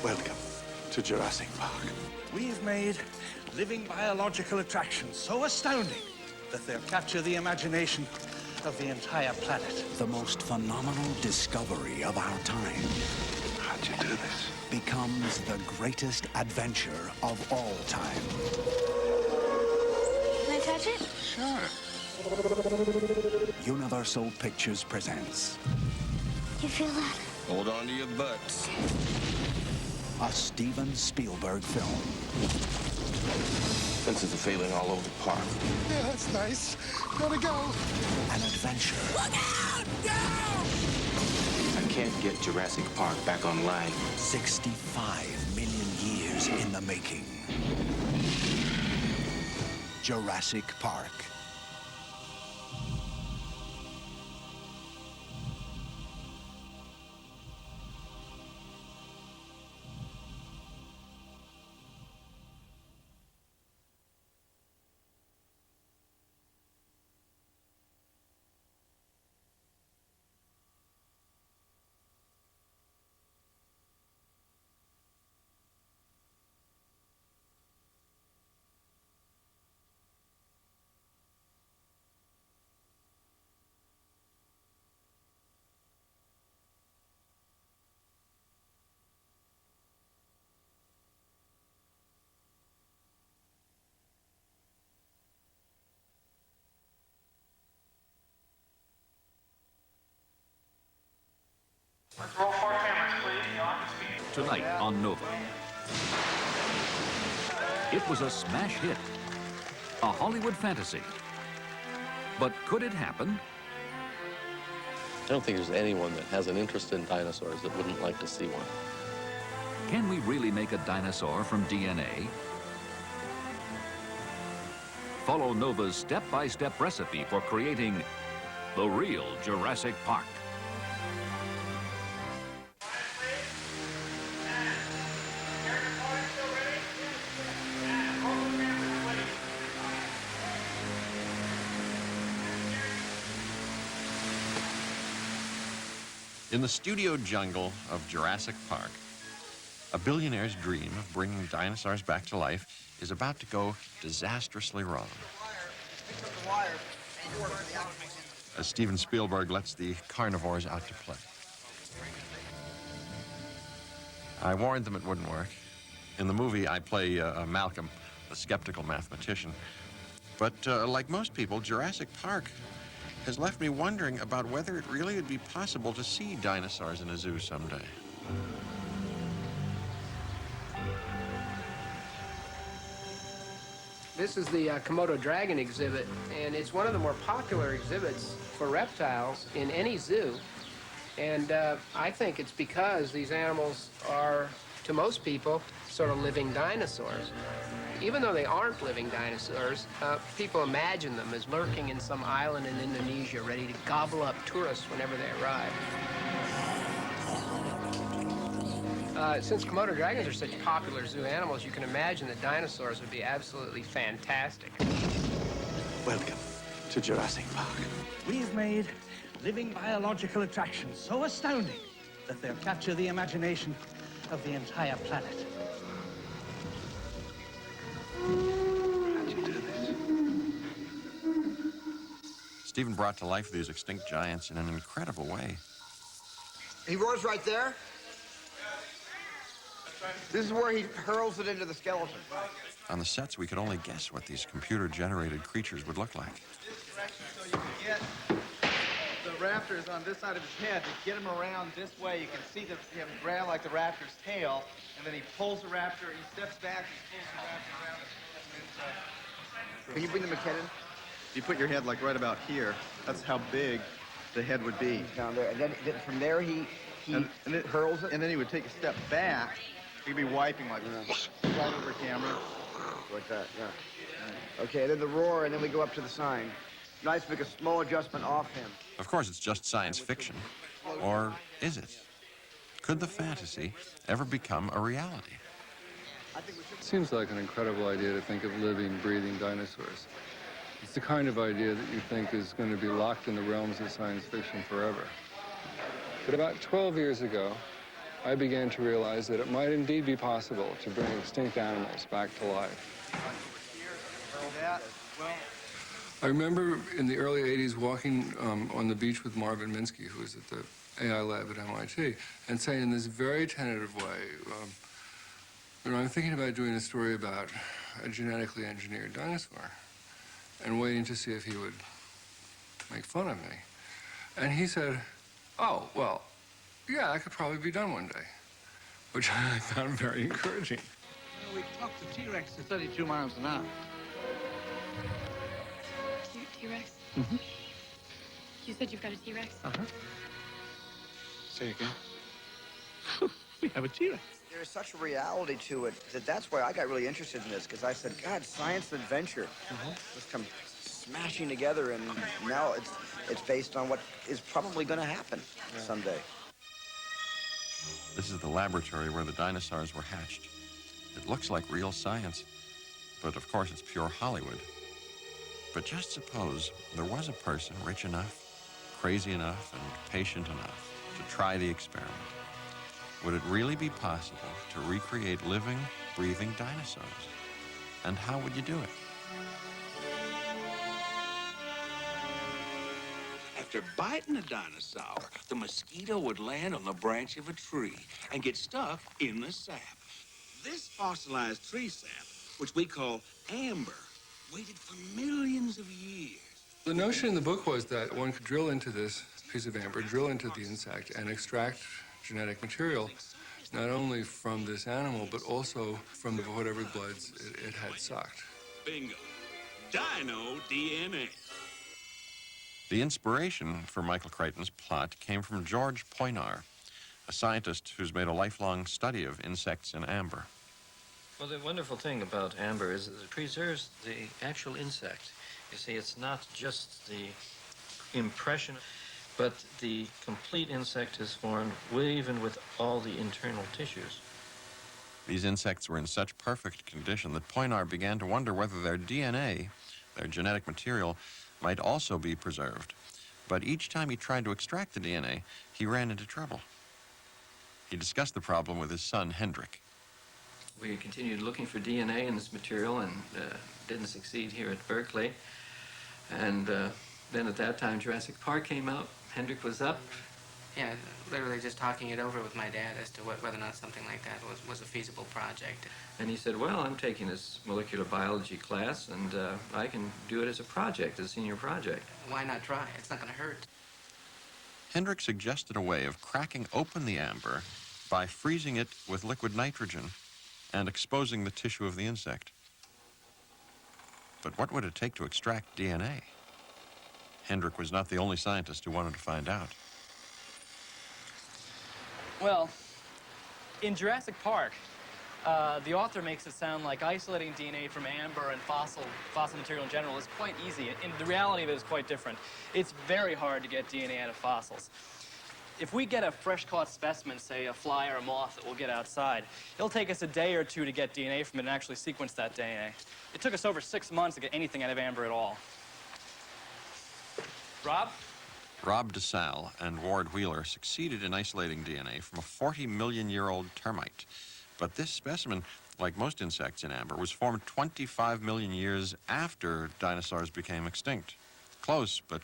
Welcome to Jurassic Park. We've made living biological attractions so astounding that they'll capture the imagination of the entire planet. The most phenomenal discovery of our time How'd you do this? becomes the greatest adventure of all time. Can I touch it? Sure. Universal Pictures presents You feel that? Hold on to your butts. a Steven Spielberg film. Fences are failing all over the park. Yeah, that's nice. Gotta go. An adventure I can't get Jurassic Park back online. 65 million years in the making. Jurassic Park. Let's roll 4 cameras, please. You'll have to speed. Tonight on Nova. It was a smash hit, a Hollywood fantasy. But could it happen? I don't think there's anyone that has an interest in dinosaurs that wouldn't like to see one. Can we really make a dinosaur from DNA? Follow Nova's step-by-step recipe for creating the real Jurassic Park. In the studio jungle of Jurassic Park, a billionaire's dream of bringing dinosaurs back to life is about to go disastrously wrong. As Steven Spielberg lets the carnivores out to play. I warned them it wouldn't work. In the movie, I play Malcolm, a skeptical mathematician. But like most people, Jurassic Park has left me wondering about whether it really would be possible to see dinosaurs in a zoo someday. This is the Komodo dragon exhibit, and it's one of the more popular exhibits for reptiles in any zoo. And I think it's because these animals are, to most people, sort of living dinosaurs. Even though they aren't living dinosaurs, people imagine them as lurking in some island in Indonesia, ready to gobble up tourists whenever they arrive. Since Komodo dragons are such popular zoo animals, you can imagine that dinosaurs would be absolutely fantastic. Welcome to Jurassic Park. We've made living biological attractions so astounding that they'll capture the imagination of the entire planet. How'd you do this? Steven brought to life these extinct giants in an incredible way. He roars right there. This is where he hurls it into the skeleton. On the sets, we could only guess what these computer-generated creatures would look like. So you can get the raptors on this side of his head. To get him around this way, you can see him grab like the raptor's tail, and then he pulls the raptor, he steps back, he pulls the raptor around. Can you bring the McKinnon If you put your head like right about here, that's how big the head would be. down there? And then from there he hurls it? And then he would take a step back. He'd be wiping like right over camera. Like that, yeah. Okay, then the roar, and then we go up to the sign. Nice, make a small adjustment off him. Of course, it's just science fiction. Or is it? Could the fantasy ever become a reality? It seems like an incredible idea to think of living, breathing dinosaurs. It's the kind of idea that you think is going to be locked in the realms of science fiction forever. But about 12 years ago, I began to realize that it might indeed be possible to bring extinct animals back to life. I remember in the early 80s walking on the beach with Marvin Minsky, who was at the AI lab at MIT, and saying in this very tentative way, I'm thinking about doing a story about a genetically engineered dinosaur, and waiting to see if he would make fun of me. And he said, oh, well, yeah, that could probably be done one day, which I found very encouraging. We talked to T-Rex at 32 miles an hour. Cute T-Rex? Mm-hmm. You said you've got a T-Rex? Uh-huh. Say again. We have a T-Rex. There's such a reality to it that's why I got really interested in this, because I said, God, science and adventure just come smashing together, and now it's based on what is probably going to happen someday. This is the laboratory where the dinosaurs were hatched. It looks like real science, but of course it's pure Hollywood. But just suppose there was a person rich enough, crazy enough, and patient enough to try the experiment. Would it really be possible to recreate living, breathing dinosaurs? And how would you do it? After biting a dinosaur, the mosquito would land on the branch of a tree and get stuck in the sap. This fossilized tree sap, which we call amber, waited for millions of years. The notion in the book was that one could drill into this piece of amber, drill into the insect, and extract genetic material, not only from this animal, but also from whatever bloods it had sucked. Bingo. Dino DNA. The inspiration for Michael Crichton's plot came from George Poinar, a scientist who's made a lifelong study of insects in amber. Well, the wonderful thing about amber is that it preserves the actual insect. You see, it's not just the impression, but the complete insect is formed even with all the internal tissues. These insects were in such perfect condition that Poinar began to wonder whether their DNA, their genetic material, might also be preserved. But each time he tried to extract the DNA, he ran into trouble. He discussed the problem with his son, Hendrik. We continued looking for DNA in this material and didn't succeed here at Berkeley. And then at that time, Jurassic Park came out. Hendrik was up. Yeah, literally just talking it over with my dad as to whether or not something like that was a feasible project. And he said, well, I'm taking this molecular biology class, and I can do it as a project, as a senior project. Why not try? It's not going to hurt. Hendrik suggested a way of cracking open the amber by freezing it with liquid nitrogen and exposing the tissue of the insect. But what would it take to extract DNA? Hendrik was not the only scientist who wanted to find out. Well, in Jurassic Park, the author makes it sound like isolating DNA from amber and fossil material in general is quite easy. And the reality of it is quite different. It's very hard to get DNA out of fossils. If we get a fresh-caught specimen, say a fly or a moth that we'll get outside, it'll take us a day or two to get DNA from it and actually sequence that DNA. It took us over 6 months to get anything out of amber at all. Rob? Rob DeSalle and Ward Wheeler succeeded in isolating DNA from a 40-million-year-old termite. But this specimen, like most insects in amber, was formed 25 million years after dinosaurs became extinct. Close, but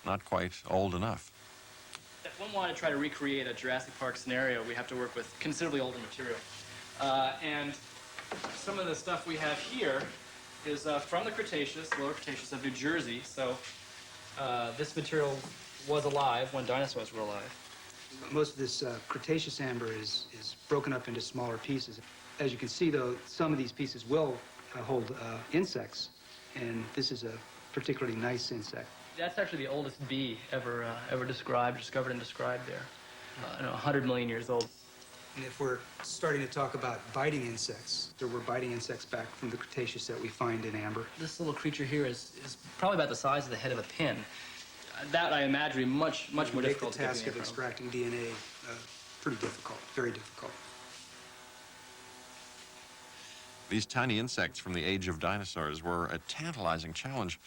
not quite old enough. If one wanted to try to recreate a Jurassic Park scenario, we have to work with considerably older material. And some of the stuff we have here is from the Cretaceous, lower Cretaceous of New Jersey. So this material was alive when dinosaurs were alive. Most of this Cretaceous amber is broken up into smaller pieces. As you can see, though, some of these pieces will hold insects, and this is a particularly nice insect. That's actually the oldest bee ever discovered and described there. 100 million years old. And if we're starting to talk about biting insects, there were biting insects back from the Cretaceous that we find in amber. This little creature here is probably about the size of the head of a pin. That, I imagine, would be much more difficult to get make the task DNA of from. extracting DNA pretty difficult, very difficult. These tiny insects from the age of dinosaurs were a tantalizing challenge.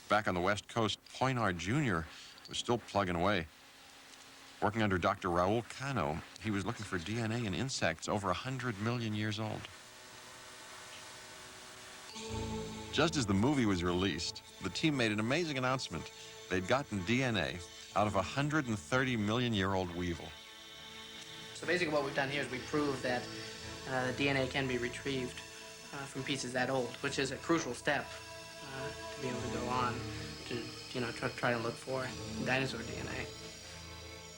Back on the West Coast, Poinar Jr. was still plugging away. Working under Dr. Raul Cano, he was looking for DNA in insects over 100 million years old. Just as the movie was released, the team made an amazing announcement. They'd gotten DNA out of a 130-million-year-old weevil. So basically what we've done here is we proved that the DNA can be retrieved from pieces that old, which is a crucial step to be able to go on to, try to look for dinosaur DNA.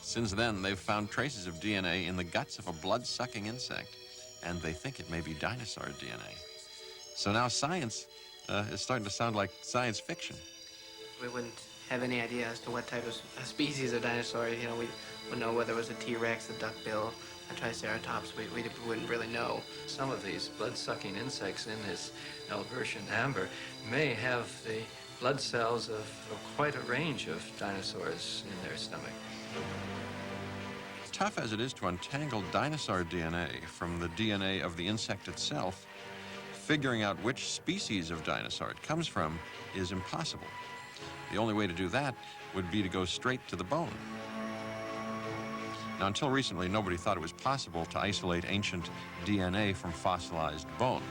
Since then, they've found traces of DNA in the guts of a blood-sucking insect, and they think it may be dinosaur DNA. So now science is starting to sound like science fiction. We wouldn't have any idea as to what type of species of dinosaur. We wouldn't know whether it was a T-Rex, a duckbill, a Triceratops. We wouldn't really know. Some of these blood-sucking insects in this Albertian amber may have the blood cells of quite a range of dinosaurs in their stomach. Tough as it is to untangle dinosaur DNA from the DNA of the insect itself, figuring out which species of dinosaur it comes from is impossible. The only way to do that would be to go straight to the bone. Now, until recently, nobody thought it was possible to isolate ancient DNA from fossilized bone.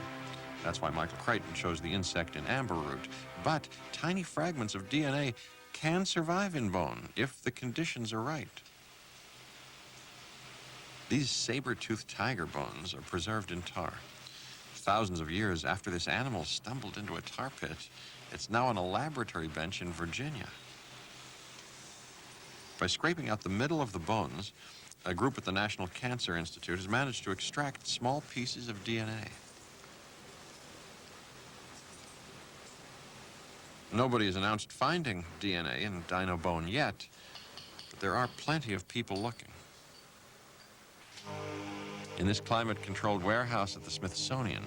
That's why Michael Crichton chose the insect in amber root. But tiny fragments of DNA can survive in bone if the conditions are right. These saber-toothed tiger bones are preserved in tar. Thousands of years after this animal stumbled into a tar pit, it's now on a laboratory bench in Virginia. By scraping out the middle of the bones, a group at the National Cancer Institute has managed to extract small pieces of DNA. Nobody has announced finding DNA in dino bone yet, but there are plenty of people looking. In this climate-controlled warehouse at the Smithsonian,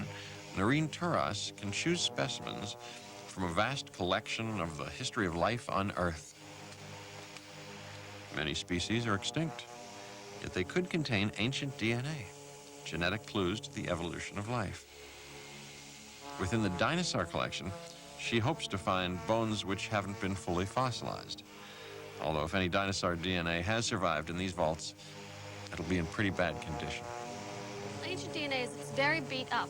Noreen Turras can choose specimens from a vast collection of the history of life on Earth. Many species are extinct, yet they could contain ancient DNA, genetic clues to the evolution of life. Within the dinosaur collection, she hopes to find bones which haven't been fully fossilized. Although if any dinosaur DNA has survived in these vaults, it'll be in pretty bad condition. Ancient DNA is very beat up.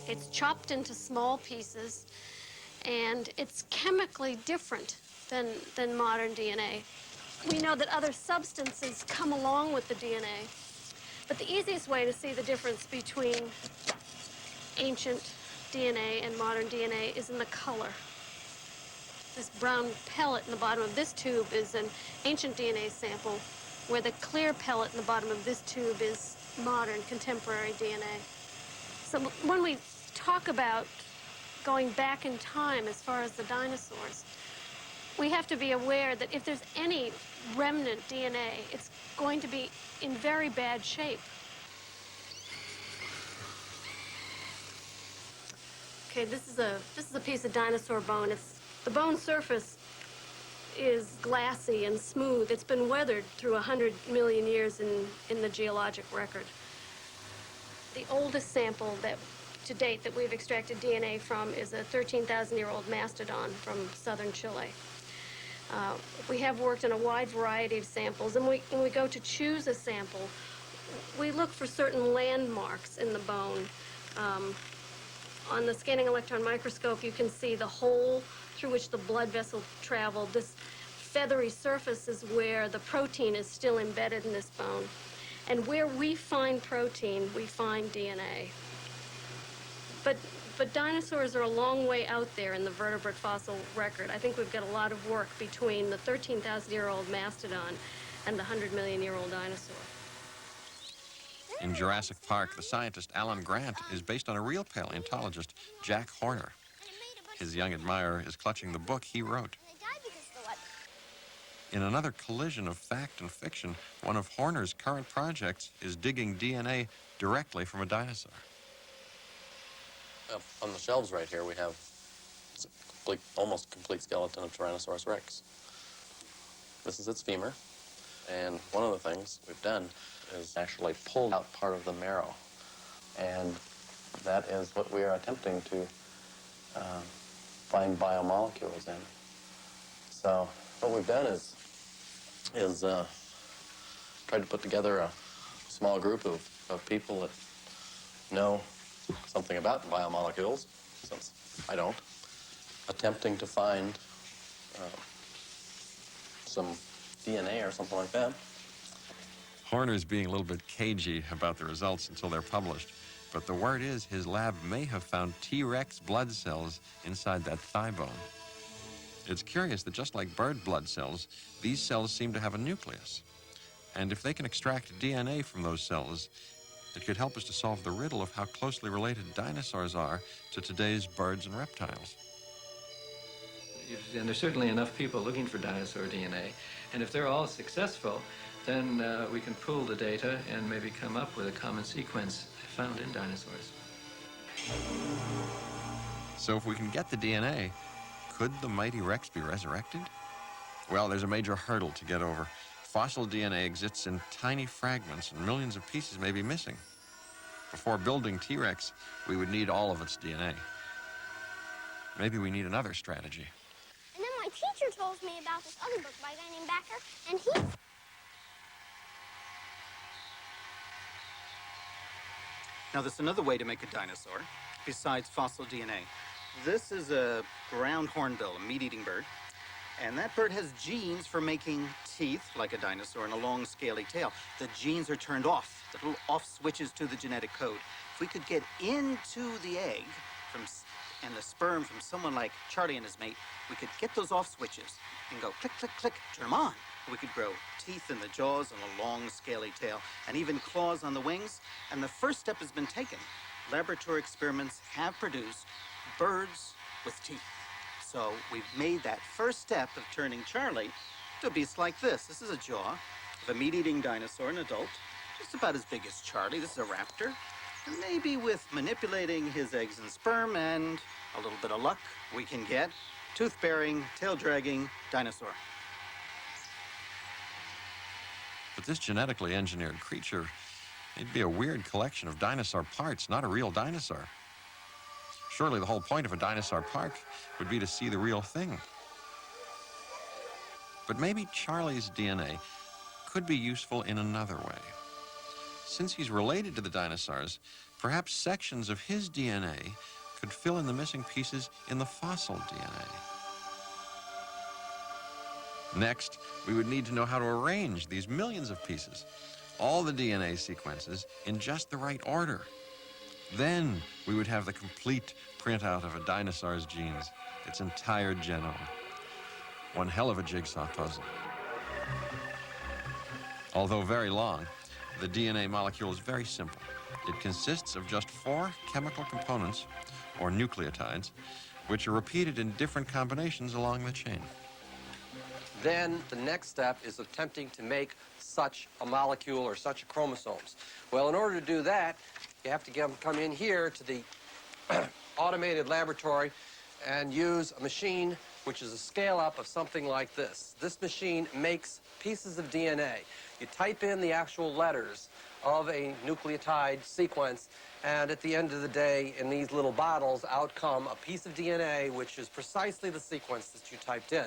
It's chopped into small pieces, and it's chemically different than modern DNA. We know that other substances come along with the DNA, but the easiest way to see the difference between ancient DNA and modern DNA is in the color. This brown pellet in the bottom of this tube is an ancient DNA sample, where the clear pellet in the bottom of this tube is modern, contemporary DNA. So when we talk about going back in time as far as the dinosaurs, we have to be aware that if there's any remnant DNA, it's going to be in very bad shape. Okay, this is a piece of dinosaur bone. The bone surface is glassy and smooth. It's been weathered through 100 million years in the geologic record. The oldest sample to date that we've extracted DNA from is a 13,000-year-old mastodon from southern Chile. We have worked on a wide variety of samples, and when we go to choose a sample, we look for certain landmarks in the bone. On the scanning electron microscope, you can see the hole through which the blood vessel traveled. This feathery surface is where the protein is still embedded in this bone. And where we find protein, we find DNA. But dinosaurs are a long way out there in the vertebrate fossil record. I think we've got a lot of work between the 13,000-year-old mastodon and the 100-million-year-old dinosaur. In Jurassic Park, the scientist Alan Grant is based on a real paleontologist, Jack Horner. His young admirer is clutching the book he wrote. In another collision of fact and fiction, one of Horner's current projects is digging DNA directly from a dinosaur. Up on the shelves right here, we have a almost complete skeleton of Tyrannosaurus rex. This is its femur, and one of the things we've done is actually pulled out part of the marrow, and that is what we are attempting to find biomolecules in. So what we've done is tried to put together a small group of people that know something about biomolecules, since I don't, attempting to find some DNA or something like that. Horner's being a little bit cagey about the results until they're published, but the word is his lab may have found T-Rex blood cells inside that thigh bone. It's curious that just like bird blood cells, these cells seem to have a nucleus. And if they can extract DNA from those cells, it could help us to solve the riddle of how closely related dinosaurs are to today's birds and reptiles. And there's certainly enough people looking for dinosaur DNA, and if they're all successful, then we can pool the data and maybe come up with a common sequence found in dinosaurs. So if we can get the DNA, could the mighty Rex be resurrected? Well, there's a major hurdle to get over. Fossil DNA exists in tiny fragments, and millions of pieces may be missing. Before building T-Rex, we would need all of its DNA. Maybe we need another strategy. And then my teacher told me about this other book by a guy named Backer, and he... Now, there's another way to make a dinosaur besides fossil DNA. This is a ground hornbill, a meat-eating bird, and that bird has genes for making teeth, like a dinosaur, and a long, scaly tail. The genes are turned off, the little off switches to the genetic code. If we could get into the egg and the sperm from someone like Charlie and his mate, we could get those off switches and go click, click, click, turn them on. We could grow teeth in the jaws and a long, scaly tail, and even claws on the wings. And the first step has been taken. Laboratory experiments have produced birds with teeth. So we've made that first step of turning Charlie to a beast like this. This is a jaw of a meat-eating dinosaur, an adult, just about as big as Charlie. This is a raptor. And maybe with manipulating his eggs and sperm and a little bit of luck, we can get tooth-bearing, tail-dragging dinosaur. But this genetically engineered creature, it'd be a weird collection of dinosaur parts, not a real dinosaur. Surely the whole point of a dinosaur park would be to see the real thing. But maybe Charlie's DNA could be useful in another way. Since he's related to the dinosaurs, perhaps sections of his DNA could fill in the missing pieces in the fossil DNA. Next, we would need to know how to arrange these millions of pieces, all the DNA sequences, in just the right order. Then we would have the complete printout of a dinosaur's genes, its entire genome. One hell of a jigsaw puzzle. Although very long, the DNA molecule is very simple. It consists of just 4 chemical components, or nucleotides, which are repeated in different combinations along the chain. Then the next step is attempting to make such a molecule or such a chromosomes. Well, in order to do that, you have to come in here to the automated laboratory and use a machine which is a scale-up of something like this. This machine makes pieces of DNA. You type in the actual letters of a nucleotide sequence, and at the end of the day, in these little bottles, out come a piece of DNA which is precisely the sequence that you typed in.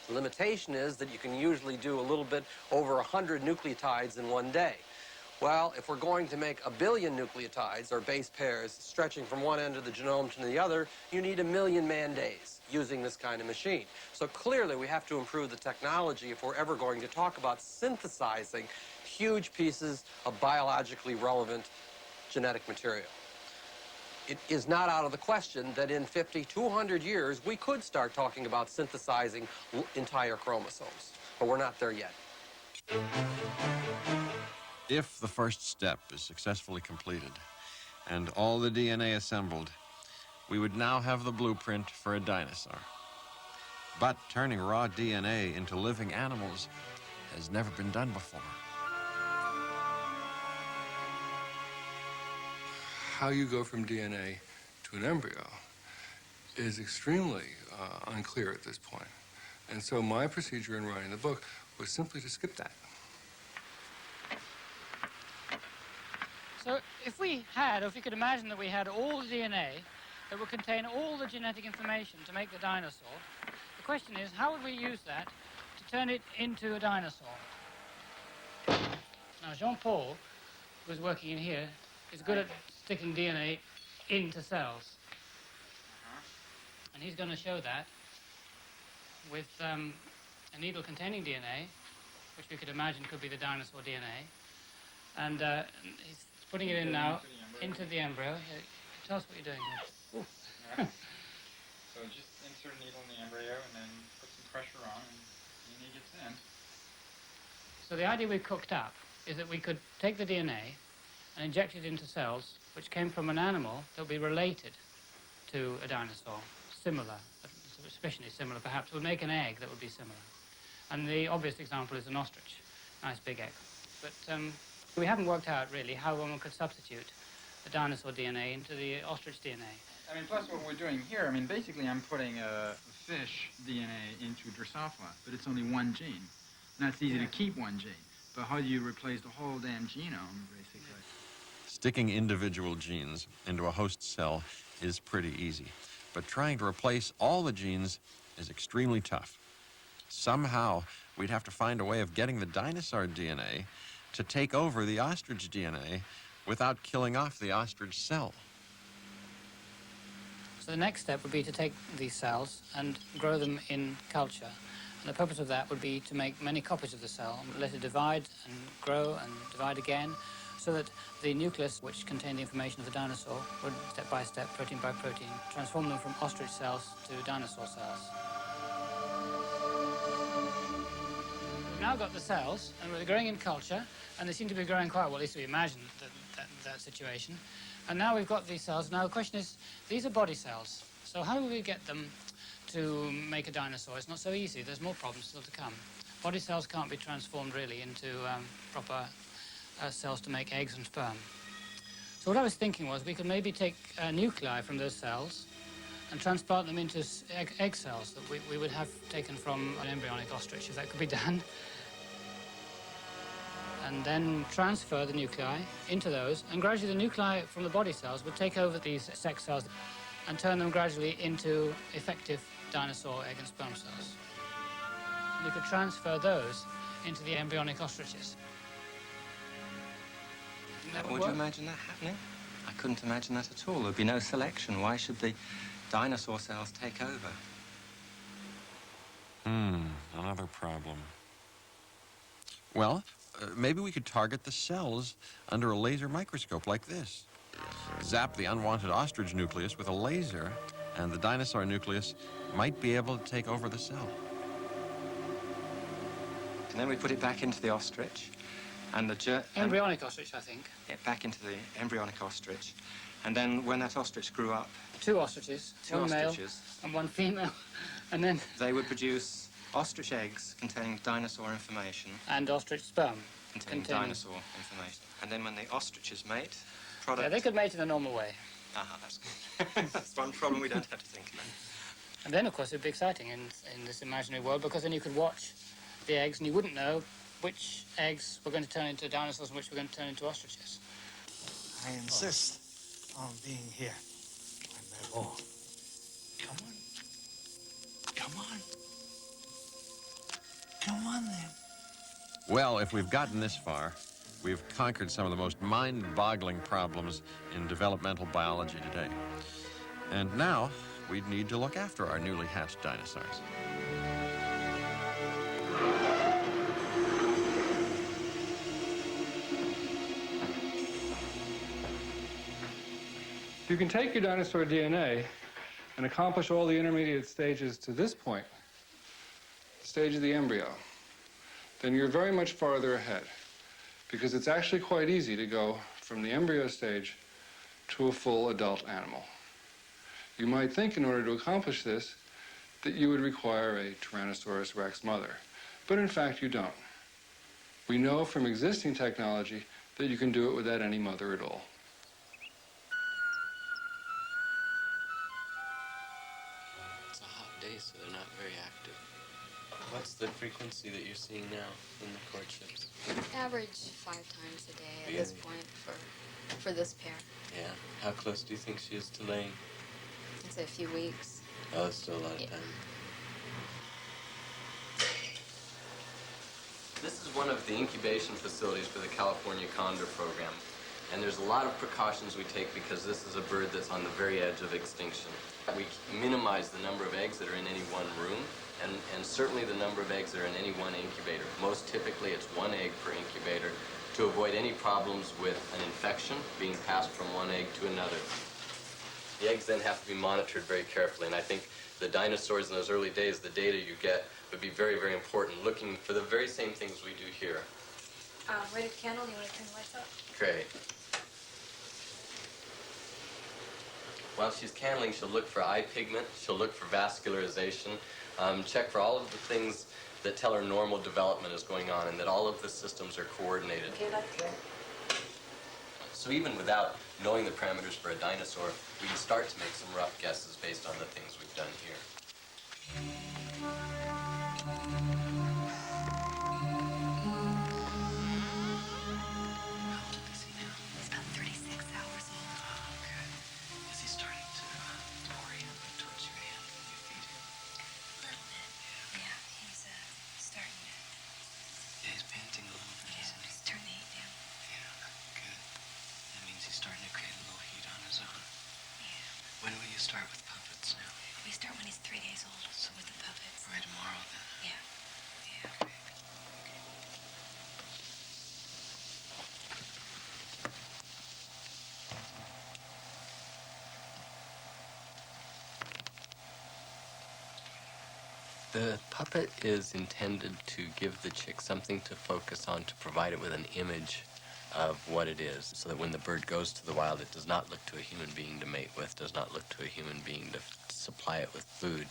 The limitation is that you can usually do a little bit over 100 nucleotides in one day. Well, if we're going to make 1 billion nucleotides, or base pairs, stretching from one end of the genome to the other, you need 1 million man-days using this kind of machine. So clearly, we have to improve the technology if we're ever going to talk about synthesizing huge pieces of biologically relevant genetic material. It is not out of the question that in 50 to 100 years, we could start talking about synthesizing entire chromosomes, but we're not there yet. If the first step is successfully completed and all the DNA assembled, we would now have the blueprint for a dinosaur. But turning raw DNA into living animals has never been done before. How you go from DNA to an embryo is extremely unclear at this point. And so my procedure in writing the book was simply to skip that. So if we could imagine that we had all the DNA that would contain all the genetic information to make the dinosaur, the question is, how would we use that to turn it into a dinosaur? Now, Jean-Paul, who's working in here, is good at sticking DNA into cells. And he's going to show that with a needle containing DNA, which we could imagine could be the dinosaur DNA. And he's putting it in now into the embryo. Here, tell us what you're doing here. Yeah. So just insert a needle in the embryo and then put some pressure on and DNA gets in. So the idea we've cooked up is that we could take the DNA and inject it into cells which came from an animal that would be related to a dinosaur, similar, especially similar perhaps, would make an egg that would be similar. And the obvious example is an ostrich, nice big egg. But we haven't worked out really how one could substitute the dinosaur DNA into the ostrich DNA. I mean, plus what we're doing here, I mean, basically I'm putting a fish DNA into Drosophila, but it's only one gene. And that's easy to keep one gene. But how do you replace the whole damn genome, basically? Sticking individual genes into a host cell is pretty easy, but trying to replace all the genes is extremely tough. Somehow, we'd have to find a way of getting the dinosaur DNA to take over the ostrich DNA without killing off the ostrich cell. So the next step would be to take these cells and grow them in culture. And the purpose of that would be to make many copies of the cell, let it divide and grow and divide again, so that the nucleus, which contained the information of the dinosaur, would, step by step, protein by protein, transform them from ostrich cells to dinosaur cells. We've now got the cells, and they're growing in culture, and they seem to be growing quite well, at least we imagine that situation. And now we've got these cells. Now the question is, these are body cells, so how do we get them to make a dinosaur? It's not so easy. There's more problems still to come. Body cells can't be transformed really into proper cells to make eggs and sperm. So what I was thinking was we could maybe take nuclei from those cells and transplant them into egg cells that we would have taken from an embryonic ostrich, if that could be done. And then transfer the nuclei into those, and gradually the nuclei from the body cells would take over these sex cells and turn them gradually into effective dinosaur egg and sperm cells. And you could transfer those into the embryonic ostriches. Would you imagine that happening? I couldn't imagine that at all. There'd be no selection. Why should the dinosaur cells take over? Another problem. Well, maybe we could target the cells under a laser microscope like this. Zap the unwanted ostrich nucleus with a laser, and the dinosaur nucleus might be able to take over the cell. And then we put it back into the ostrich, and the embryonic ostrich, I think. Back into the embryonic ostrich. And then when that ostrich grew up... Two ostriches, one male and one female, and then... They would produce ostrich eggs containing dinosaur information. And ostrich sperm. Containing dinosaur information. And then when the ostriches mate, product... Yeah, they could mate in a normal way. That's good. That's one problem we don't have to think about. And then, of course, it'd be exciting in this imaginary world, because then you could watch the eggs and you wouldn't know which eggs were going to turn into dinosaurs and which were going to turn into ostriches. I insist on being here when they're born. Come on. Come on. Come on, then. Well, if we've gotten this far, we've conquered some of the most mind-boggling problems in developmental biology today. And now, we'd need to look after our newly hatched dinosaurs. You can take your dinosaur DNA and accomplish all the intermediate stages to this point, the stage of the embryo. Then you're very much farther ahead, because it's actually quite easy to go from the embryo stage to a full adult animal. You might think in order to accomplish this that you would require a Tyrannosaurus rex mother, but in fact you don't. We know from existing technology that you can do it without any mother at all. It's a hot day, so they're not very active. What's the frequency that you're seeing now in the courtships? Average 5 times a day at this point for this pair. Yeah. How close do you think she is to laying? I'd say a few weeks. Oh, that's still a lot of time. This is one of the incubation facilities for the California Condor Program. And there's a lot of precautions we take because this is a bird that's on the very edge of extinction. We minimize the number of eggs that are in any one room, and certainly the number of eggs that are in any one incubator. Most typically, it's 1 egg per incubator to avoid any problems with an infection being passed from one egg to another. The eggs then have to be monitored very carefully, and I think the dinosaurs in those early days, the data you get would be very, very important, looking for the very same things we do here. Light a candle. You want to turn the lights up? Great. While she's candling, she'll look for eye pigment, she'll look for vascularization, check for all of the things that tell her normal development is going on and that all of the systems are coordinated. Okay, that's good. So even without knowing the parameters for a dinosaur, we can start to make some rough guesses based on the things we've done here. He's about 36 hours old. Oh, good. Is he starting to orient towards your hand when you feed him? A little bit. Yeah, he's starting to. Yeah, he's panting a little bit. Yeah, he's turning the heat down. Yeah, good. That means he's starting to create a little heat on his own. Yeah. When will you start with puppets now? We start when he's 3 days old, so with the puppets. Right tomorrow, then? Yeah. Okay. The puppet is intended to give the chick something to focus on, to provide it with an image of what it is, so that when the bird goes to the wild, it does not look to a human being to mate with, does not look to a human being to supply it with food,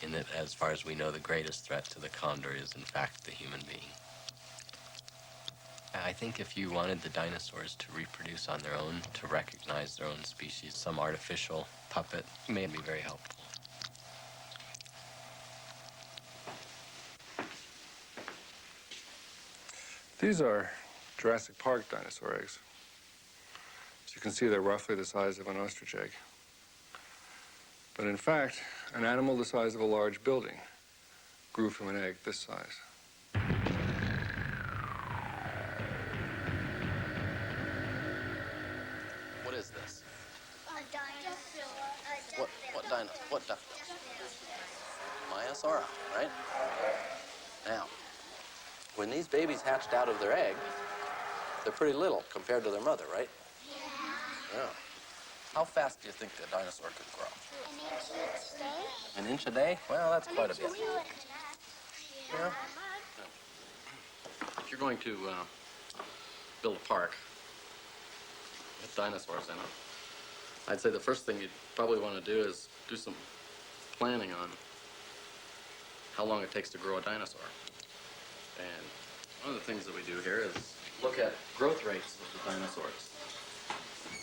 in that, as far as we know, the greatest threat to the condor is, in fact, the human being. I think if you wanted the dinosaurs to reproduce on their own, to recognize their own species, some artificial puppet may be very helpful. These are Jurassic Park dinosaur eggs. As you can see, they're roughly the size of an ostrich egg. But in fact, an animal the size of a large building grew from an egg this size. What is this? A dinosaur. What dino? Myosaura, right? Now, when these babies hatched out of their egg, they're pretty little compared to their mother, right? Yeah. How fast do you think a dinosaur could grow? An inch each day? An inch a day? Well, that's quite a bit. Yeah. If you're going to build a park with dinosaurs in it, I'd say the first thing you'd probably want to do is do some planning on how long it takes to grow a dinosaur. And one of the things that we do here is look at growth rates of the dinosaurs.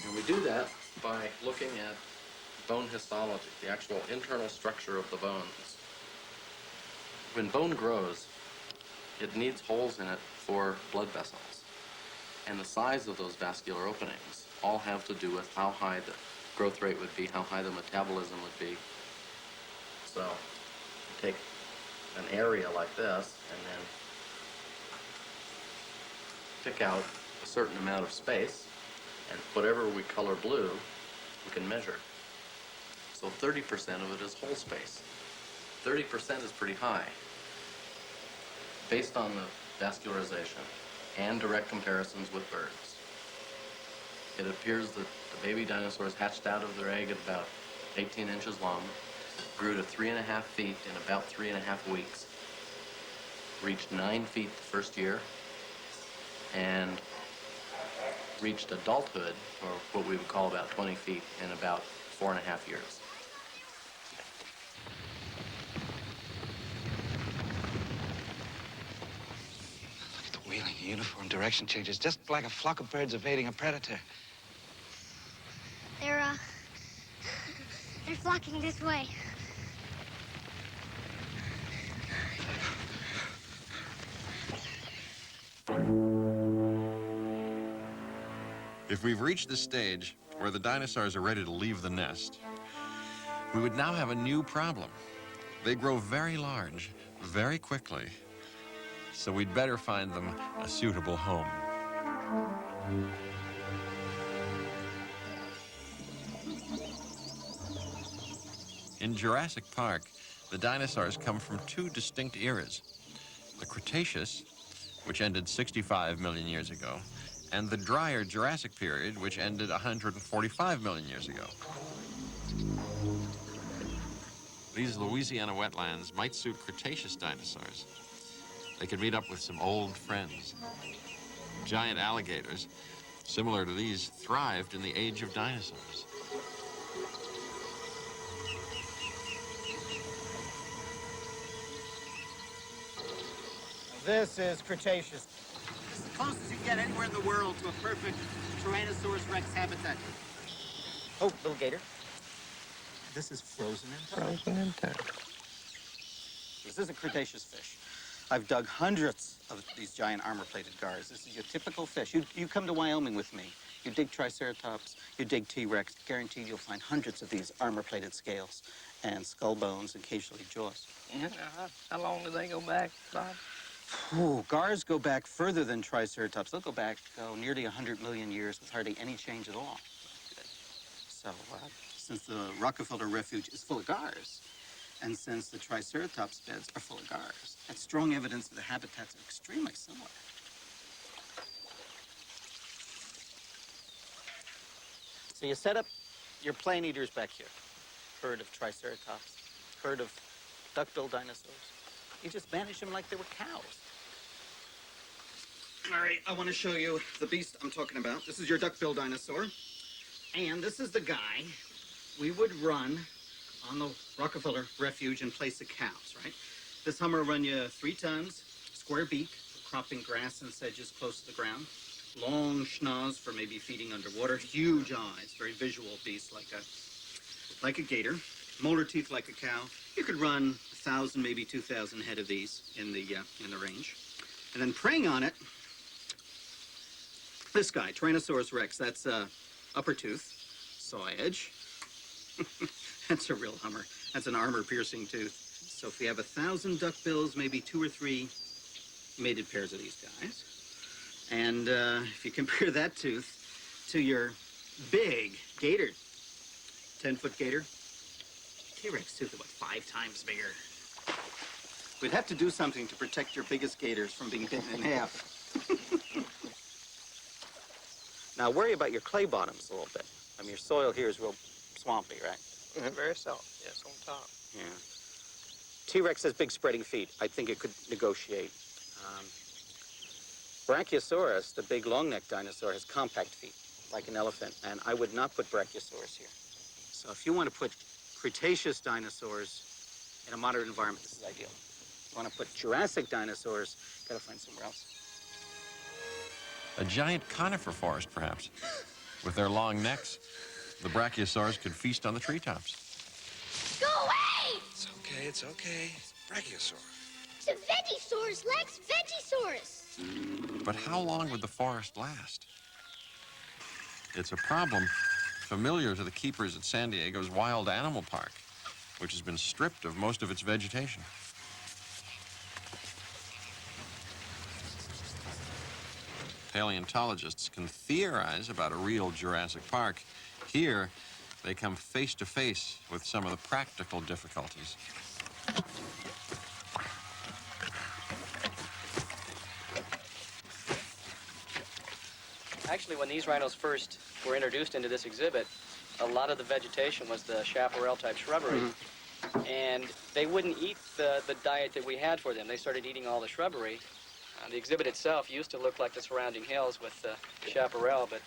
And we do that by looking at bone histology, the actual internal structure of the bones. When bone grows, it needs holes in it for blood vessels. And the size of those vascular openings all have to do with how high the growth rate would be, how high the metabolism would be. So you take an area like this and then pick out a certain amount of space, and whatever we color blue, we can measure. So 30% of it is whole space. 30% is pretty high. Based on the vascularization and direct comparisons with birds, it appears that the baby dinosaurs hatched out of their egg at about 18 inches long, grew to 3.5 feet in about 3.5 weeks, reached 9 feet the first year, and reached adulthood, or what we would call about 20 feet, in about 4.5 years. Look at the wheeling, uniform direction changes, just like a flock of birds evading a predator. They're flocking this way. If we've reached the stage where the dinosaurs are ready to leave the nest, we would now have a new problem. They grow very large, very quickly. so we'd better find them a suitable home. In Jurassic Park, the dinosaurs come from two distinct eras: the Cretaceous, which ended 65 million years ago, and the drier Jurassic period, which ended 145 million years ago. These Louisiana wetlands might suit Cretaceous dinosaurs. They could meet up with some old friends. Giant alligators, similar to these, thrived in the age of dinosaurs. This is Cretaceous. This is the closest you can get anywhere in the world to a perfect Tyrannosaurus rex habitat. Oh, little gator. This is frozen in time. Frozen in time. This is a Cretaceous fish. I've dug hundreds of these giant armor-plated gars. This is your typical fish. You come to Wyoming with me. You dig Triceratops, you dig T-Rex. Guaranteed you'll find hundreds of these armor-plated scales and skull bones, occasionally jaws. Yeah, how long do they go back, Bob? Ooh, gars go back further than Triceratops. They'll go back nearly 100 million years with hardly any change at all. So, since the Rockefeller Refuge is full of gars, and since the Triceratops beds are full of gars, that's strong evidence that the habitats are extremely similar. So you set up your plane eaters back here. Herd of Triceratops, herd of duck-billed dinosaurs. You just manage them like they were cows. All right, I want to show you the beast I'm talking about. This is your duck-billed dinosaur. And this is the guy we would run on the Rockefeller Refuge in place of cows, right? This Hummer will run you 3 tons, square beak, cropping grass and sedges close to the ground, long schnoz for maybe feeding underwater, huge eyes, very visual beast like a gator, molar teeth like a cow. You could run 1,000, maybe 2,000 head of these in the range. And then preying on it, this guy, Tyrannosaurus rex, that's upper tooth, saw edge. That's a real Hummer. That's an armor-piercing tooth. So if we have 1,000 duckbills, maybe 2 or 3 mated pairs of these guys. And if you compare that tooth to your big gator, 10-foot gator, T-Rex tooth about 5 times bigger. We'd have to do something to protect your biggest gators from being bitten in half. Now worry about your clay bottoms a little bit. I mean, your soil here is real swampy, right? Very soft, yes, on top. Yeah. T-Rex has big spreading feet. I think it could negotiate. Brachiosaurus, the big long-necked dinosaur, has compact feet, like an elephant, and I would not put Brachiosaurus here. So if you want to put Cretaceous dinosaurs in a moderate environment, this is ideal. If you want to put Jurassic dinosaurs, got to find somewhere else. A giant conifer forest, perhaps. With their long necks, the brachiosaurs could feast on the treetops. Go away! It's okay, it's okay. Brachiosaur. It's a Vegisaurus, Lex Vegisaurus. But how long would the forest last? It's a problem familiar to the keepers at San Diego's Wild Animal Park, which has been stripped of most of its vegetation. Paleontologists can theorize about a real Jurassic Park. Here, they come face to face with some of the practical difficulties. Actually, when these rhinos first were introduced into this exhibit, a lot of the vegetation was the chaparral-type shrubbery. And they wouldn't eat the diet that we had for them. They started eating all the shrubbery. The exhibit itself used to look like the surrounding hills with the chaparral, but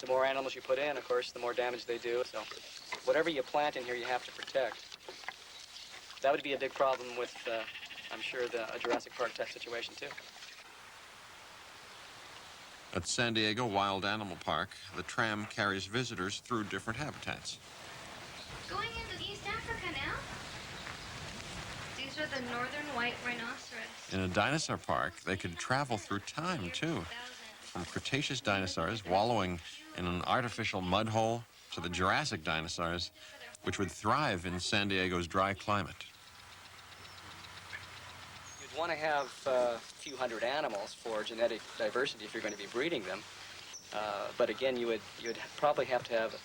the more animals you put in, of course, the more damage they do. So whatever you plant in here, you have to protect. That would be a big problem with, I'm sure, a Jurassic Park type situation, too. At San Diego Wild Animal Park, the tram carries visitors through different habitats. Going into East Africa now? These are the northern white rhinoceros. In a dinosaur park, they could travel through time, too. From Cretaceous dinosaurs wallowing in an artificial mud hole to the Jurassic dinosaurs, which would thrive in San Diego's dry climate. want to have a few hundred animals for genetic diversity if you're going to be breeding them. But again, you would probably have to have,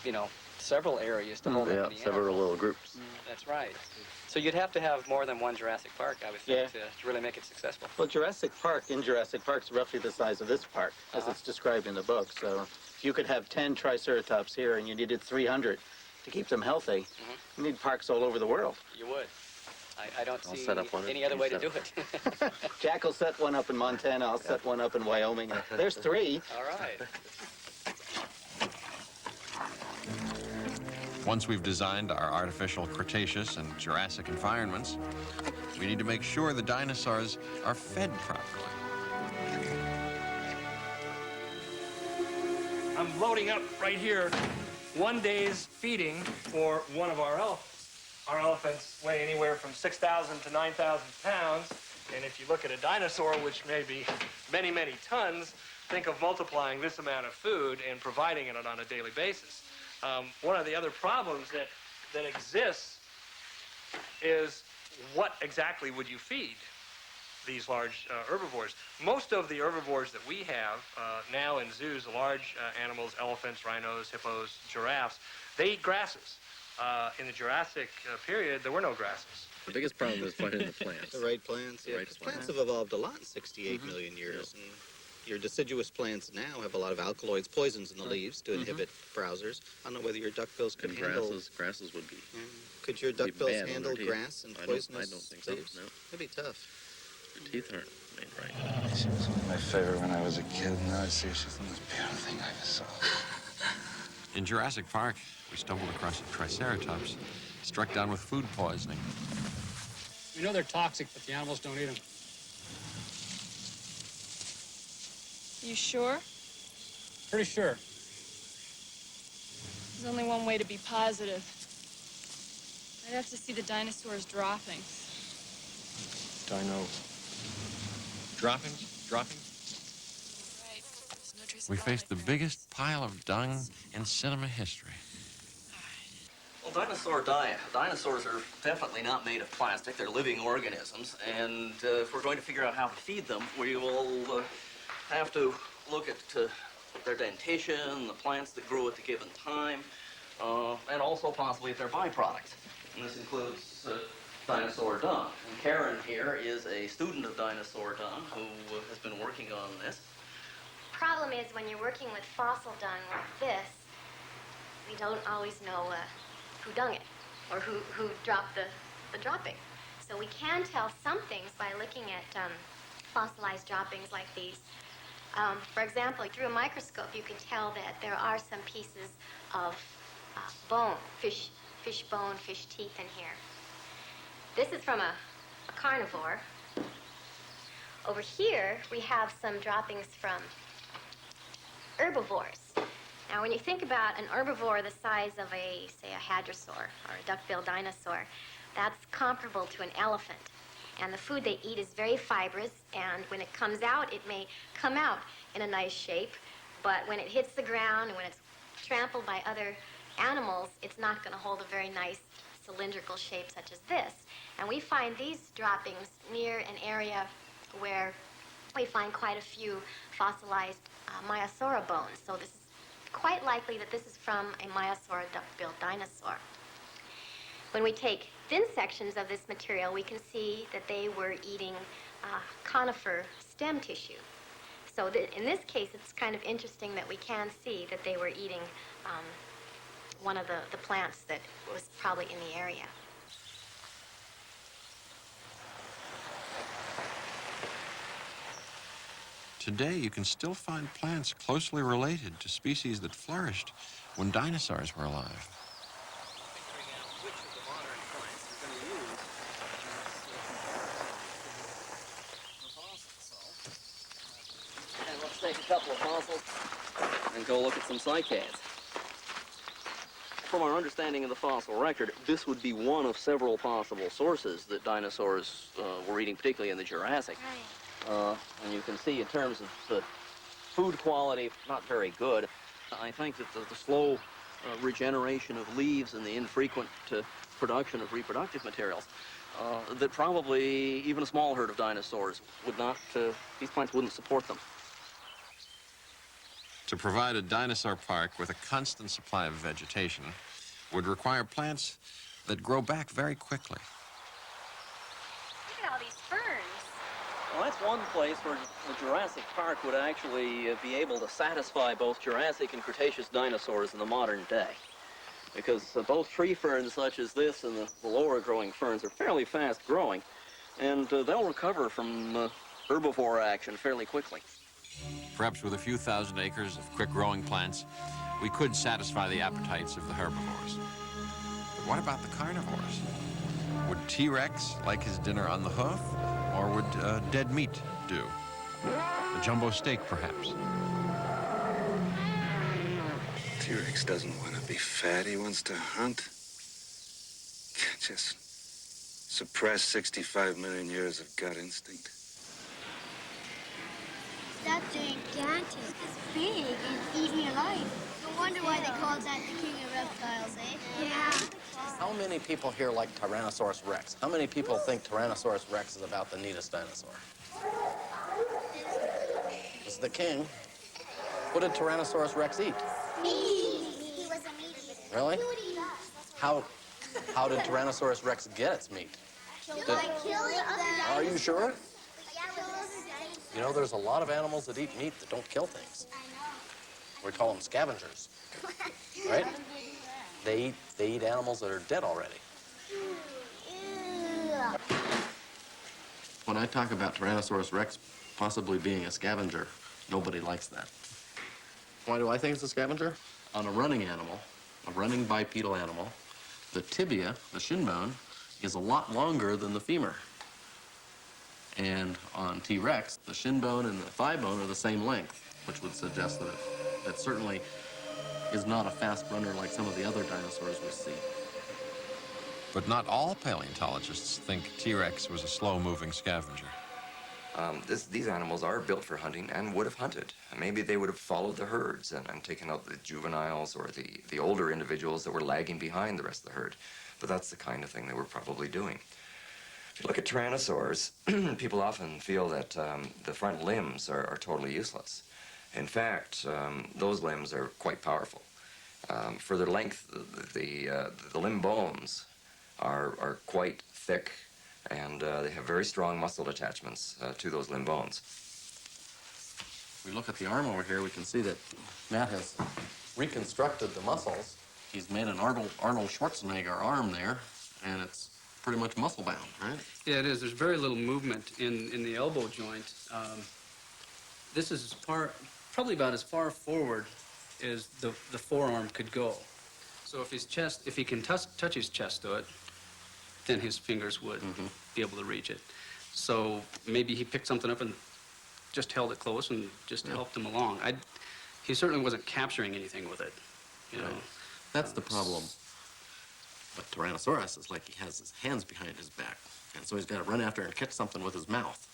you know, several areas to hold up any several animals. little groups. That's right. So you'd have to have more than one Jurassic Park, I would think, to really make it successful. Well, Jurassic Park is roughly the size of this park, as it's described in the book. So if you could have 10 Triceratops here and you needed 300 to keep them healthy, you need parks all over the world. You would. I don't I'll see set up one. any other way to do it. Jack will set one up in Montana, I'll set one up in Wyoming. There's 3. All right. Once we've designed our artificial Cretaceous and Jurassic environments, we need to make sure the dinosaurs are fed properly. I'm loading up right here 1 day's feeding for one of our elephants. Our elephants weigh anywhere from 6,000 to 9,000 pounds. And if you look at a dinosaur, which may be many, many tons, think of multiplying this amount of food and providing it on a daily basis. One of the other problems that exists is what exactly would you feed these large herbivores? Most of the herbivores that we have now in zoos, the large animals, elephants, rhinos, hippos, giraffes, they eat grasses. In the Jurassic period, there were no grasses. The biggest problem is finding the plants. The right plants, The yeah. right 'Cause plants have evolved a lot in 68 million years. And your deciduous plants now have a lot of alkaloids, poisons in the leaves to inhibit browsers. I don't know whether your duckbills could And handle... grasses would be... Could your be duckbills bad on handle their teeth. grass and I poisonous don't think so, leaves? no. It'd be tough. Their teeth aren't made right. She was my favorite when I was a kid, and now I see she's the most beautiful thing I ever saw. In Jurassic Park, we stumbled across a Triceratops struck down with food poisoning. We know they're toxic, but the animals don't eat them. You sure? Pretty sure. There's only one way to be positive. I'd have to see the dinosaurs' droppings. Dino. Droppings? Right. There's no trace of We faced the biggest pile of dung in cinema history. Well, dinosaur diet. Dinosaurs are definitely not made of plastic. They're living organisms. And if we're going to figure out how to feed them, we will have to look at their dentation, the plants that grew at the given time, and also possibly at their byproducts. And this includes dinosaur dung. And Karen here is a student of dinosaur dung who has been working on this. Problem is, when you're working with fossil dung like this, we don't always know who dung it or who dropped the dropping. So we can tell some things by looking at fossilized droppings like these. For example, through a microscope, you can tell that there are some pieces of bone, fish bone, fish teeth in here. This is from a carnivore. Over here, we have some droppings from herbivores. Now, when you think about an herbivore the size of say, a hadrosaur or a duck-billed dinosaur, that's comparable to an elephant. And the food they eat is very fibrous, and when it comes out, it may come out in a nice shape, but when it hits the ground and when it's trampled by other animals, it's not going to hold a very nice cylindrical shape such as this. And we find these droppings near an area where we find quite a few fossilized Maiasaura bones. So this is quite likely that this is from a Maiasaura duck-billed dinosaur. When we take thin sections of this material, we can see that they were eating conifer stem tissue. So in this case, it's kind of interesting that we can see that they were eating one of the plants that was probably in the area. Today, you can still find plants closely related to species that flourished when dinosaurs were alive. And let's take a couple of fossils and go look at some cycads. From our understanding of the fossil record, this would be one of several possible sources that dinosaurs were eating, particularly in the Jurassic. And you can see in terms of the food quality, not very good. I think that the slow regeneration of leaves and the infrequent production of reproductive materials, that probably even a small herd of dinosaurs would not, these plants wouldn't support them. To provide a dinosaur park with a constant supply of vegetation would require plants that grow back very quickly. Look at all these ferns. Well, that's one place where the Jurassic Park would actually be able to satisfy both Jurassic and Cretaceous dinosaurs in the modern day. Because both tree ferns such as this and the lower growing ferns are fairly fast growing, and they'll recover from herbivore action fairly quickly. Perhaps with a few thousand acres of quick-growing plants, we could satisfy the appetites of the herbivores. But what about the carnivores? Would T-Rex like his dinner on the hoof, or would dead meat do? A jumbo steak, perhaps. T-Rex doesn't want to be fat. He wants to hunt. Just suppress 65 million years of gut instinct. That's gigantic. It's big and eating alive. No wonder why they call that the king of reptiles, eh? Yeah. How many people here like Tyrannosaurus rex? How many people think Tyrannosaurus rex is about the neatest dinosaur? This is the king. What did Tyrannosaurus rex eat? Meat. He was a meat eater. Really? How did Tyrannosaurus rex get its meat? By killing them. Are you sure? You know, there's a lot of animals that eat meat that don't kill things. We call them scavengers, right? They eat animals that are dead already. When I talk about Tyrannosaurus rex possibly being a scavenger, nobody likes that. Why do I think it's a scavenger? On a running animal, a running bipedal animal, the tibia, the shin bone, is a lot longer than the femur. And on T-Rex, the shin bone and the thigh bone are the same length, which would suggest that it certainly is not a fast runner like some of the other dinosaurs we see. But not all paleontologists think T-Rex was a slow-moving scavenger. These animals are built for hunting and would have hunted. Maybe they would have followed the herds and taken out the juveniles or the older individuals that were lagging behind the rest of the herd. But that's the kind of thing they were probably doing. If you look at tyrannosaurs, people often feel that the front limbs are totally useless. In fact, those limbs are quite powerful. For their length, the limb bones are quite thick, and they have very strong muscle attachments to those limb bones. If we look at the arm over here, we can see that Matt has reconstructed the muscles. He's made an Arnold Schwarzenegger arm there, and it's pretty much muscle bound, right? Yeah, it is. There's very little movement in the elbow joint. This is probably about as far forward as the forearm could go. So if he can touch his chest to it, then his fingers would be able to reach it. So maybe he picked something up and just held it close and just helped him along. He certainly wasn't capturing anything with it, you know. That's the problem. But Tyrannosaurus is like he has his hands behind his back, and so he's got to run after and catch something with his mouth.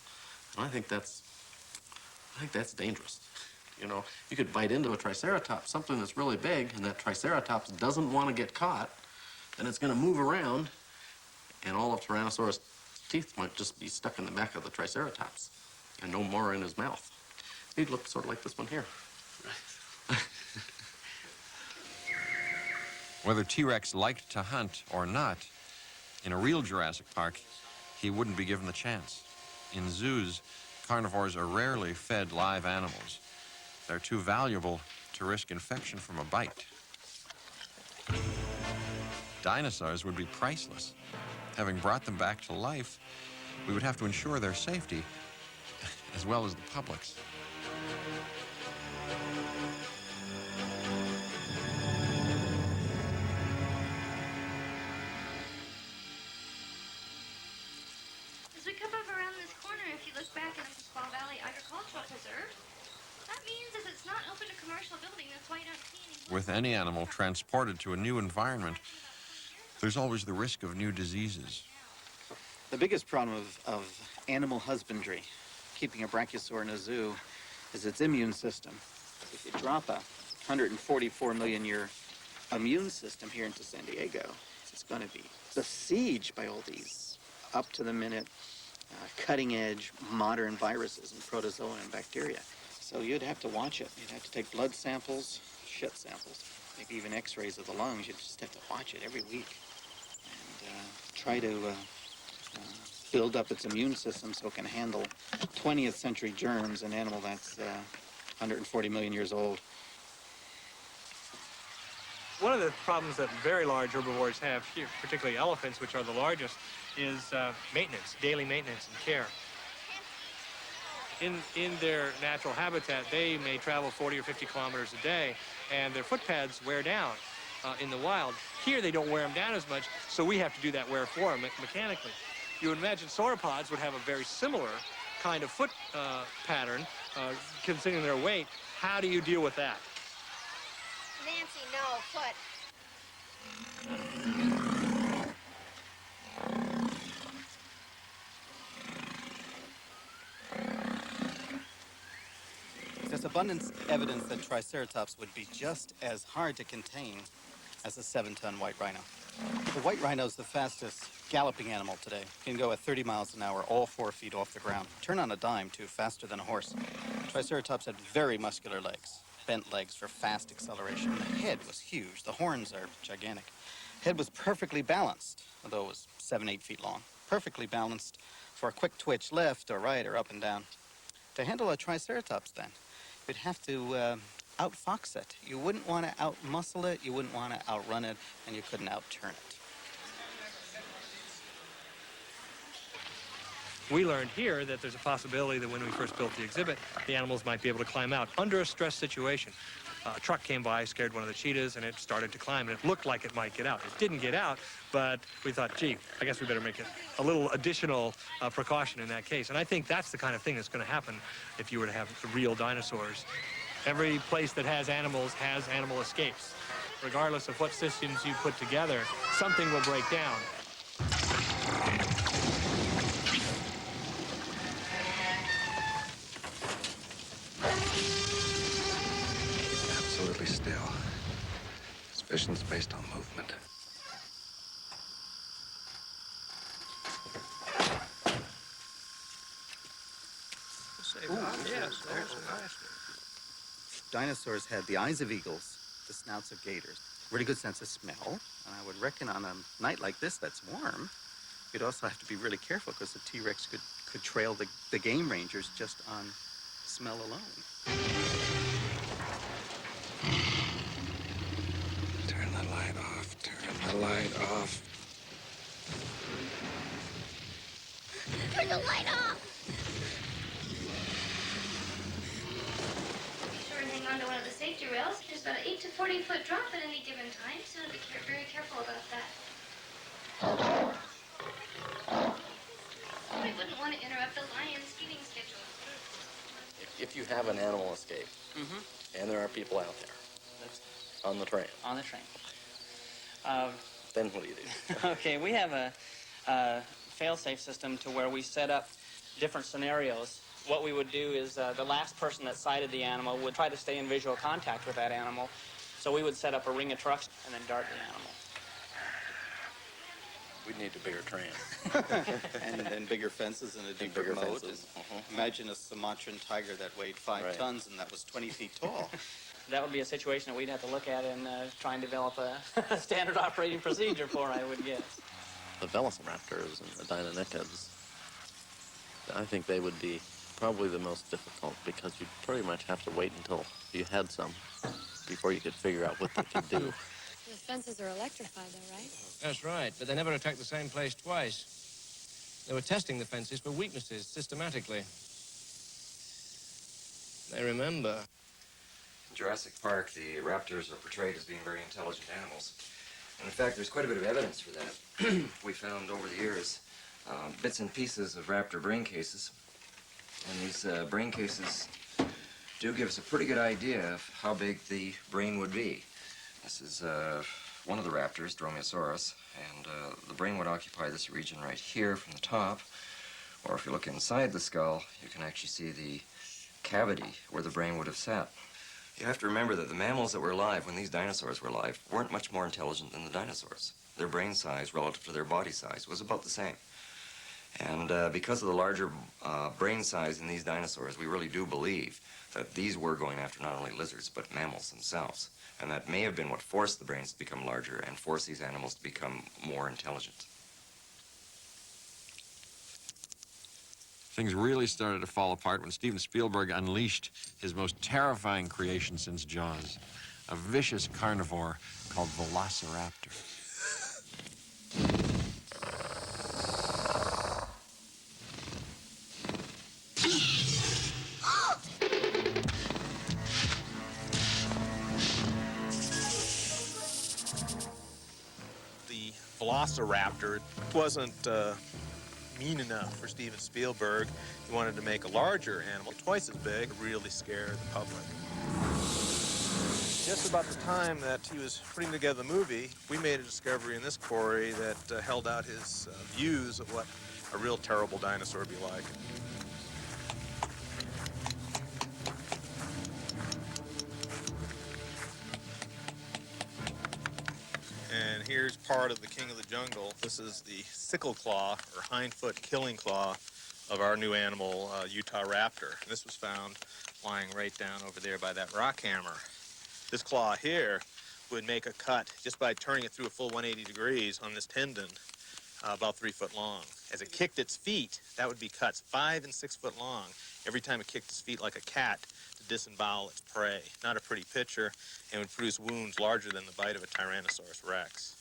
And I think that's dangerous. You know, you could bite into a Triceratops, something that's really big, and that Triceratops doesn't want to get caught, then it's going to move around, and all of Tyrannosaurus' teeth might just be stuck in the back of the Triceratops, and no more in his mouth. He'd look sort of like this one here. Whether T-Rex liked to hunt or not, in a real Jurassic Park, he wouldn't be given the chance. In zoos, carnivores are rarely fed live animals. They're too valuable to risk infection from a bite. Dinosaurs would be priceless. Having brought them back to life, we would have to ensure their safety, as well as the public's. As we come up around this corner, if you look back at the Squaw Valley Agricultural Preserve, that means that it's not open to commercial building. That's why you don't see any. With any animal transported to a new environment, there's always the risk of new diseases. The biggest problem of animal husbandry, keeping a brachiosaur in a zoo, is its immune system. If you drop a 144 million year immune system here into San Diego, it's going to be besieged by all these up-to-the-minute, cutting-edge, modern viruses and protozoa and bacteria. So you'd have to watch it. You'd have to take blood samples, shit samples, maybe even x-rays of the lungs. You'd just have to watch it every week and try to build up its immune system so it can handle 20th century germs, an animal that's 140 million years old. One of the problems that very large herbivores have here, particularly elephants, which are the largest, is maintenance, daily maintenance and care. In their natural habitat, they may travel 40 or 50 kilometers a day, and their footpads wear down in the wild. Here, they don't wear them down as much, so we have to do that wear for them mechanically. You would imagine sauropods would have a very similar kind of foot pattern, considering their weight. How do you deal with that? Nancy, no, foot. There's abundant evidence that Triceratops would be just as hard to contain as a 7-ton white rhino. The white rhino is the fastest galloping animal today. It can go at 30 miles an hour, all 4 feet off the ground. Turn on a dime, too, faster than a horse. Triceratops had very muscular legs, bent legs for fast acceleration. The head was huge. The horns are gigantic. Head was perfectly balanced, although it was 7-8 feet long. Perfectly balanced for a quick twitch left or right or up and down. To handle a Triceratops, then, you'd have to outfox it. You wouldn't want to outmuscle it, you wouldn't want to outrun it, and you couldn't outturn it. We learned here that there's a possibility that when we first built the exhibit, the animals might be able to climb out under a stress situation. A truck came by, scared one of the cheetahs, and it started to climb, and it looked like it might get out. It didn't get out, but we thought, gee, I guess we better make it a little additional precaution in that case. And I think that's the kind of thing that's going to happen if you were to have real dinosaurs. Every place that has animal escapes. Regardless of what systems you put together, something will break down. Absolutely still. His vision's based on movement. Dinosaurs had the eyes of eagles, the snouts of gators, really good sense of smell. And I would reckon on a night like this that's warm, you'd also have to be really careful because the T-Rex could trail the game rangers just on smell alone. Turn the light off. Turn the light off. Turn the light off! Hang on to one of the safety rails. There's about an 8 to 40 foot drop at any given time, so be very careful about that. We wouldn't want to interrupt the lion's feeding schedule. If you have an animal escape, and there are people out there on the train, then what do you do? Okay, we have a fail-safe system to where we set up different scenarios. What we would do is the last person that sighted the animal would try to stay in visual contact with that animal. So we would set up a ring of trucks and then dart the animal. We'd need a bigger train. and bigger fences and a deeper bigger moat. fences. Imagine a Sumatran tiger that weighed 5 tons and that was 20 feet tall. That would be a situation that we'd have to look at and try and develop a standard operating procedure for, I would guess. The velociraptors and the deinonychids, I think they would be probably the most difficult because you'd pretty much have to wait until you had some before you could figure out what they could do. The fences are electrified, though, right? That's right, but they never attacked the same place twice. They were testing the fences for weaknesses systematically. They remember. In Jurassic Park, the raptors are portrayed as being very intelligent animals. And in fact, there's quite a bit of evidence for that. We found over the years bits and pieces of raptor brain cases. And these brain cases do give us a pretty good idea of how big the brain would be. This is one of the raptors, Dromaeosaurus, and the brain would occupy this region right here from the top. Or if you look inside the skull, you can actually see the cavity where the brain would have sat. You have to remember that the mammals that were alive when these dinosaurs were alive weren't much more intelligent than the dinosaurs. their brain size relative to their body size was about the same. And because of the larger brain size in these dinosaurs, we really do believe that these were going after not only lizards, but mammals themselves. And that may have been what forced the brains to become larger and forced these animals to become more intelligent. Things really started to fall apart when Steven Spielberg unleashed his most terrifying creation since Jaws, a vicious carnivore called Velociraptor. The Velociraptor wasn't mean enough for Steven Spielberg. He wanted to make a larger animal, twice as big, to really scare the public. Just about the time that he was putting together the movie, we made a discovery in this quarry that held out his views of what a real terrible dinosaur would be like. And here's part of the king of the jungle. This is the sickle claw, or hindfoot killing claw, of our new animal, Utah raptor. And this was found lying right down over there by that rock hammer. This claw here would make a cut just by turning it through a full 180 degrees on this tendon, about 3 foot long. As it kicked its feet, that would be cuts 5 and 6 foot long every time it kicked its feet like a cat to disembowel its prey. Not a pretty picture, and would produce wounds larger than the bite of a Tyrannosaurus Rex.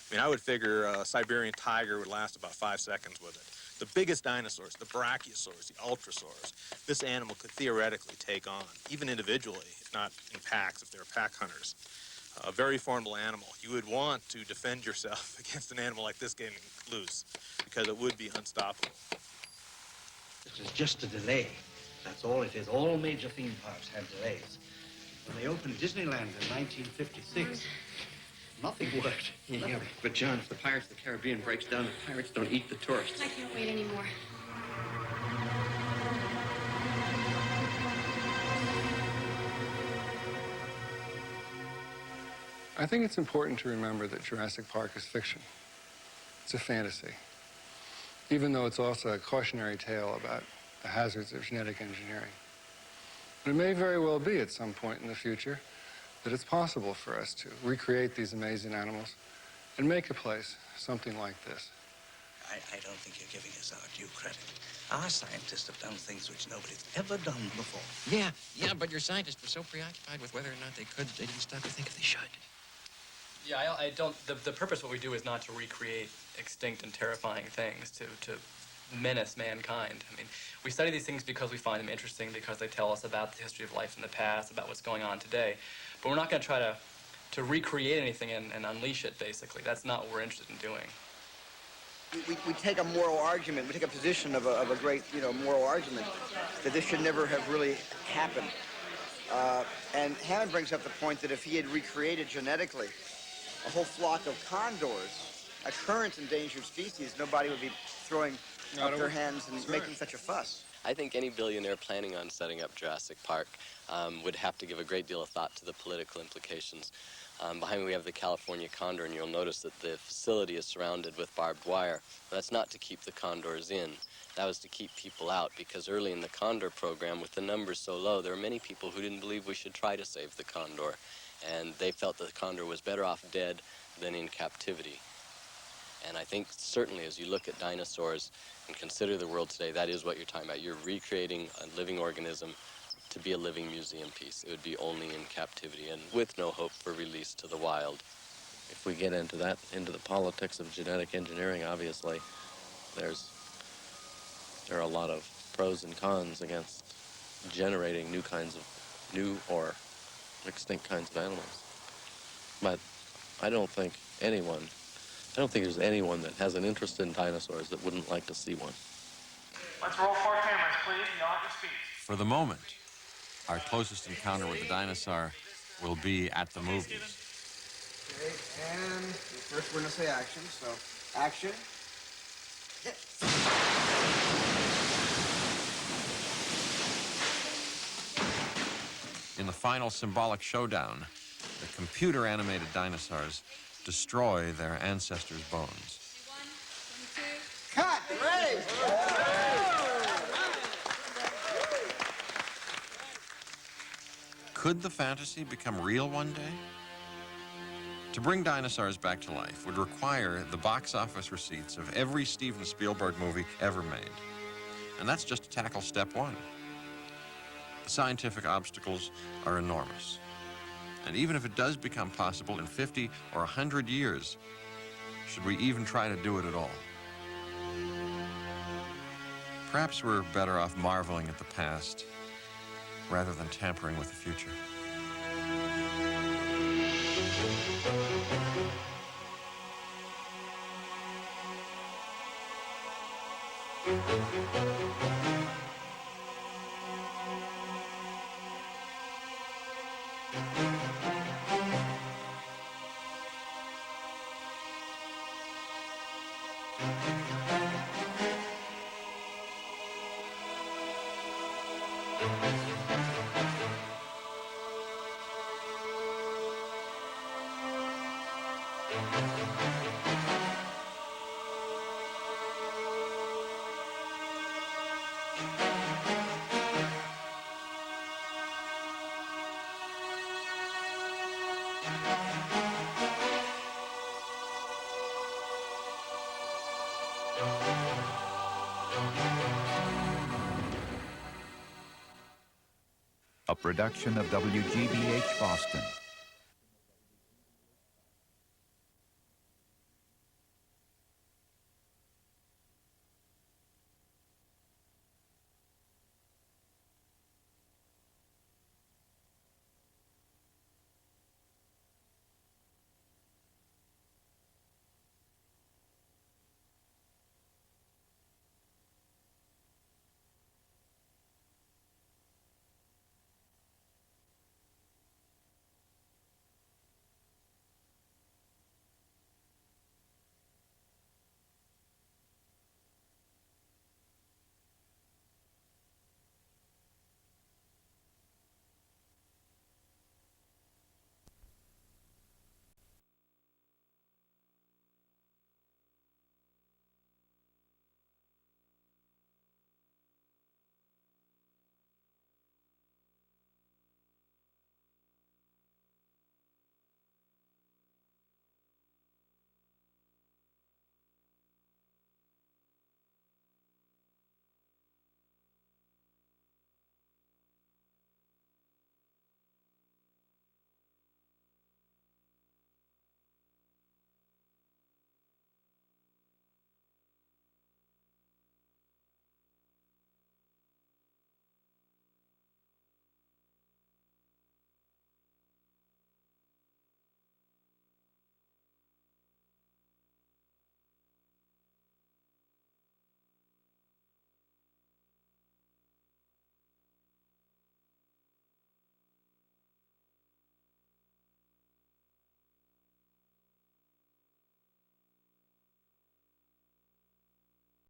I mean, I would figure a Siberian tiger would last about 5 seconds with it. The biggest dinosaurs, the brachiosaurs, the ultrasaurs, this animal could theoretically take on, even individually, if not in packs, if they were pack hunters. A very formidable animal. You would want to defend yourself against an animal like this getting loose, because it would be unstoppable. This is just a delay. That's all it is. All major theme parks have delays. When they opened Disneyland in 1956, nothing worked. Yeah, but John, if the Pirates of the Caribbean breaks down, the pirates don't eat the tourists. I can't wait anymore. I think it's important to remember that Jurassic Park is fiction. It's a fantasy, even though it's also a cautionary tale about the hazards of genetic engineering. But it may very well be at some point in the future that it's possible for us to recreate these amazing animals and make a place something like this. I don't think you're giving us our due credit. Our scientists have done things which nobody's ever done before. Yeah, but your scientists were so preoccupied with whether or not they could, they didn't stop to think if they should. Yeah, I don't. The purpose of what we do is not to recreate extinct and terrifying things, to menace mankind. I mean, we study these things because we find them interesting, because they tell us about the history of life in the past, about what's going on today. But we're not going to try to recreate anything and unleash it, basically. That's not what we're interested in doing. We take a moral argument, we take a position of a great, moral argument that this should never have really happened. And Hammond brings up the point that if he had recreated genetically a whole flock of condors, a current endangered species, nobody would be throwing up their hands and making such a fuss. I think any billionaire planning on setting up Jurassic Park would have to give a great deal of thought to the political implications. Behind me we have the California condor, and you'll notice that the facility is surrounded with barbed wire. But that's not to keep the condors in. That was to keep people out, because early in the condor program, with the numbers so low, there were many people who didn't believe we should try to save the condor. And they felt the condor was better off dead than in captivity. And I think certainly as you look at dinosaurs and consider the world today, that is what you're talking about. You're recreating a living organism to be a living museum piece. It would be only in captivity and with no hope for release to the wild. If we get into that, into the politics of genetic engineering, obviously, there are a lot of pros and cons against generating new or extinct kinds of animals. But I don't think there's anyone that has an interest in dinosaurs that wouldn't like to see one. Let's roll 4 cameras, please. Y'all at your speeds. For the moment, our closest encounter with the dinosaur will be at the movies. Okay, and first we're going to say action, so action. Hit. In the final symbolic showdown, the computer-animated dinosaurs destroy their ancestors' bones. Cut! Ready! Could the fantasy become real one day? To bring dinosaurs back to life would require the box office receipts of every Steven Spielberg movie ever made. And that's just to tackle step one. The scientific obstacles are enormous. And even if it does become possible in 50 or 100 years, should we even try to do it at all? Perhaps we're better off marveling at the past rather than tampering with the future. A production of WGBH Boston.